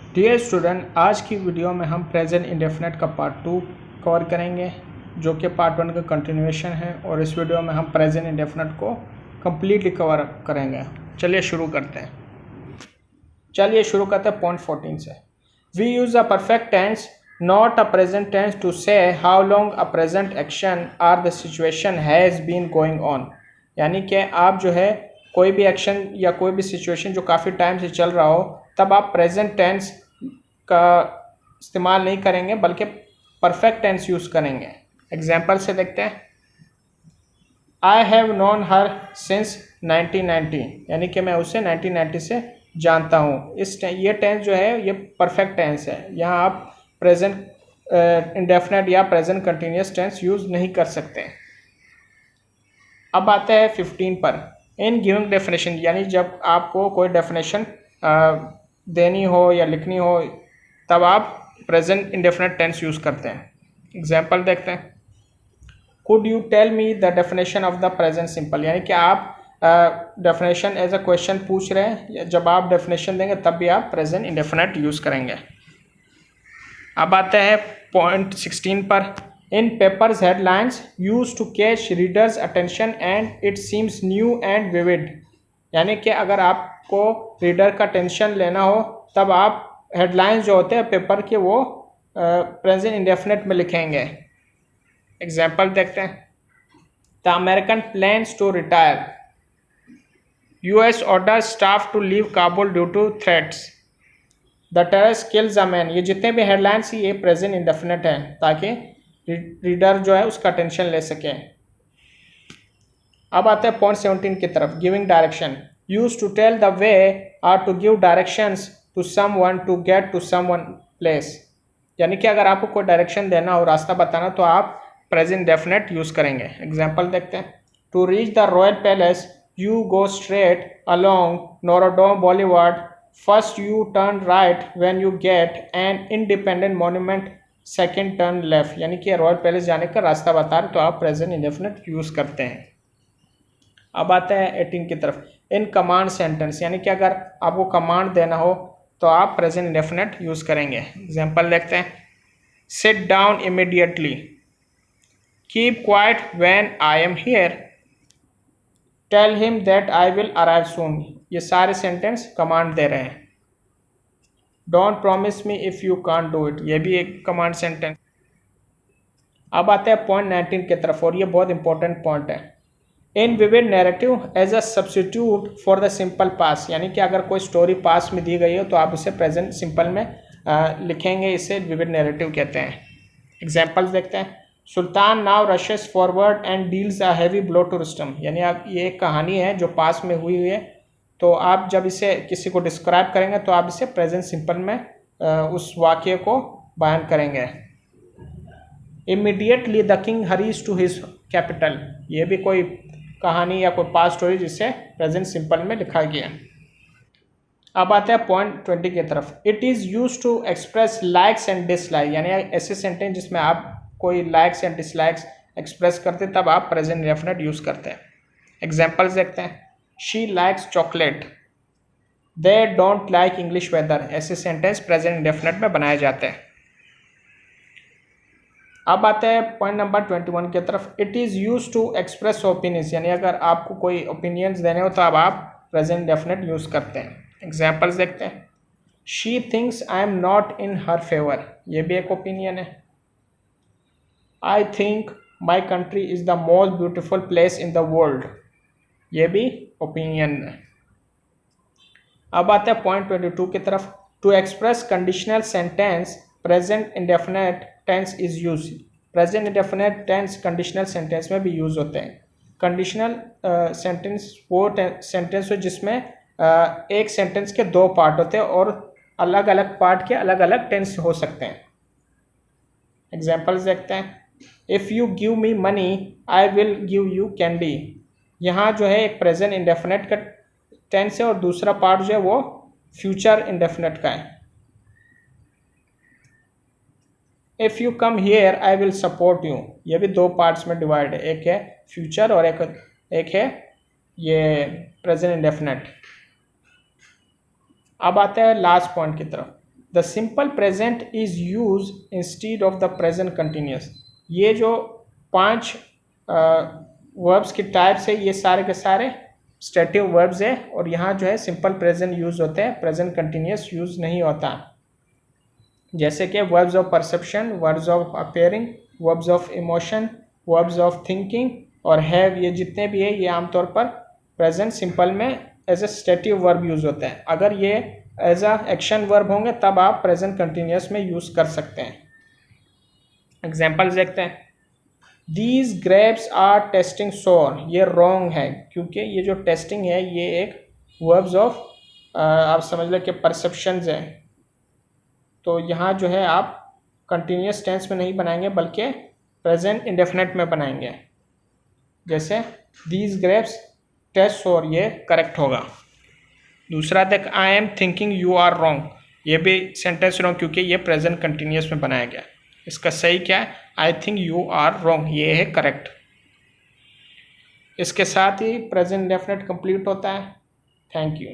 Dear student, आज की video में हम प्रेजेंट इंडेफिनिट का पार्ट 2 कवर करेंगे जो कि पार्ट 1 का कंटिन्यूएशन है। और इस वीडियो में हम प्रेजेंट इंडेफिनिट को कम्प्लीटली कवर करेंगे। चलिए शुरू करते हैं पॉइंट 14 से। We use a perfect tense not a present tense to say how long a present action or the situation has been going on. यानी कि आप जो है कोई भी एक्शन या कोई भी सिचुएशन जो काफ़ी टाइम से चल रहा हो तब आप प्रेजेंट टेंस का इस्तेमाल नहीं करेंगे बल्कि परफेक्ट टेंस यूज़ करेंगे। एग्जाम्पल से देखते हैं। I have known her since 1990, यानी कि मैं उसे 1990 से जानता हूँ। ये टेंस जो है ये परफेक्ट टेंस है। यहाँ आप प्रेजेंट इंडेफिनिट या प्रेजेंट कंटिन्यूस टेंस यूज़ नहीं कर सकते। अब आते हैं 15 पर। इन गिविंग डेफिनेशन, यानी जब आपको कोई डेफिनेशन देनी हो या लिखनी हो तब आप प्रेजेंट इंडेफिनिट टेंस यूज़ करते हैं। एग्जाम्पल देखते हैं। Could you tell me the definition of the present simple, यानी कि आप डेफिनेशन एज अ क्वेश्चन पूछ रहे हैं। जब आप डेफिनेशन देंगे तब भी आप प्रेजेंट इंडेफिनिट यूज़ करेंगे। अब आते हैं पॉइंट 16 पर। In papers headlines use to catch readers attention and it seems new and vivid, यानी कि अगर आपको रीडर का अटेंशन लेना हो तब आप हेडलाइंस जो होते हैं पेपर के वो प्रेजेंट इंडेफिनिट में लिखेंगे। एग्जाम्पल देखते हैं। The American plans to retire, US order staff to leave Kabul due to threats, the terrorist kills a man. ये जितने भी हेडलाइंस ये प्रेजेंट इंडेफिनिट हैं ताकि रीडर जो है उसका अटेंशन ले सके। अब आते हैं पॉइंट 17 की तरफ। Giving direction, use to tell the way are to give directions to someone to get to someone place, यानी कि अगर आपको कोई डायरेक्शन देना हो, रास्ता बताना, तो आप प्रेजेंट डेफिनेट यूज़ करेंगे। एग्जाम्पल देखते हैं। To reach the royal palace you go straight along Norodom Boulevard, first you turn right when you get an independent monument, second turn left, यानी कि रॉयल पैलेस जाने का रास्ता बता रहे तो आप प्रेजेंट इंडेफिनिट यूज़ करते हैं। अब आते हैं 18 की तरफ। इन कमांड सेंटेंस, यानी कि अगर आपको कमांड देना हो तो आप प्रेजेंट इंडेफिनिट यूज़ करेंगे। एग्जाम्पल देखते हैं। Sit down immediately, keep quiet when I am here, tell him that I will arrive soon. ये सारे सेंटेंस कमांड दे रहे हैं। Don't promise me if you can't do it, ये भी एक कमांड सेंटेंस। अब आते हैं पॉइंट 19 की तरफ और ये बहुत इंपॉर्टेंट पॉइंट है। In vivid narrative as a substitute for the simple past, यानी कि अगर कोई स्टोरी पास में दी गई हो तो आप उसे प्रेजेंट सिंपल में लिखेंगे। इसे विविड नैरेटिव कहते हैं। एग्जाम्पल्स देखते हैं। Sultan now rushes forward and deals a heavy blow to Rustam, यानी आप ये एक कहानी है जो पास में हुई है, तो आप जब इसे किसी को डिस्क्राइब करेंगे तो आप इसे प्रेजेंट सिंपल में उस वाक्य को बयान करेंगे। Immediately the king hurries to his capital, ये भी कोई कहानी या कोई पास स्टोरी जिसे प्रेजेंट सिंपल में लिखा गया। अब आते हैं पॉइंट 20 की तरफ। It is use to express likes and dislike, यानी ऐसे सेंटेंस जिसमें आप कोई लाइक्स एंड डिसलाइक्स एक्सप्रेस करते तब आप प्रेजेंट इंडेफिनिट यूज़ करते हैं। एग्जाम्पल्स देखते हैं। She likes chocolate, they don't like English weather, ऐसे सेंटेंस प्रेजेंट इंडेफिनिट में बनाए जाते हैं। अब आते हैं पॉइंट नंबर 21 की तरफ। It is use to express opinions, यानी अगर आपको कोई ओपिनियंस देने हो तो अब आप प्रेजेंट डेफिनेट यूज़ करते हैं। एग्जाम्पल्स देखते हैं। She thinks I am not in her favour, ये भी एक ओपिनियन है। I think my country is the most beautiful place in the world, ये भी ओपिनियन है। अब आते हैं पॉइंट 22 की तरफ। To express conditional sentence present indefinite tense is use. Present indefinite tense conditional sentence में भी यूज होते हैं। कंडीशनल सेंटेंस वो सेंटेंस हो जिसमें एक सेंटेंस के दो पार्ट होते हैं और अलग अलग पार्ट के अलग अलग टेंस हो सकते हैं। एग्जाम्पल्स देखते हैं। If you give me money I will give you candy, यहाँ जो है एक प्रेजेंट इंडेफिनिट का टेंस है और दूसरा पार्ट जो है वो फ्यूचर इंडेफिनिट का है। If you come here I will support you, ये भी दो पार्ट्स में डिवाइड है, एक है फ्यूचर और एक है ये प्रेजेंट इंडेफिनिट। अब आते हैं लास्ट पॉइंट की तरफ। The simple present is use instead of the present continuous. ये जो 5 वर्ब्स की टाइप्स है ये सारे के सारे स्टेटिव वर्ब्स है और यहाँ जो है सिंपल प्रेजेंट यूज होते हैं, प्रेजेंट कंटिन्यूस यूज नहीं होता। जैसे कि verbs of perception, verbs of appearing, verbs of emotion, verbs of thinking और हैव, ये जितने भी है ये आमतौर पर प्रेजेंट सिंपल में as a stative verb use होते हैं। अगर ये एज अ एक्शन वर्ब होंगे तब आप प्रेजेंट कंटिन्यूस में यूज कर सकते हैं। एग्जाम्पल्स देखते हैं। These grapes are tasting sour, ये wrong है क्योंकि ये जो टेस्टिंग है ये एक वर्ब्स ऑफ आप समझ लें कि परसेप्शंस है। तो यहाँ जो है आप कंटिन्यूस टेंस में नहीं बनाएंगे बल्कि प्रेजेंट इंडेफिनेट में बनाएंगे। जैसे these grapes taste sour, ये करेक्ट होगा। दूसरा देख, I am thinking you are wrong, ये भी सेंटेंस रॉन्ग क्योंकि ये प्रेजेंट कंटिन्यूस में बनाया गया। इसका सही क्या है? I think you are wrong, ये है करेक्ट। इसके साथ ही प्रेजेंट डेफिनेट कंप्लीट होता है। Thank you.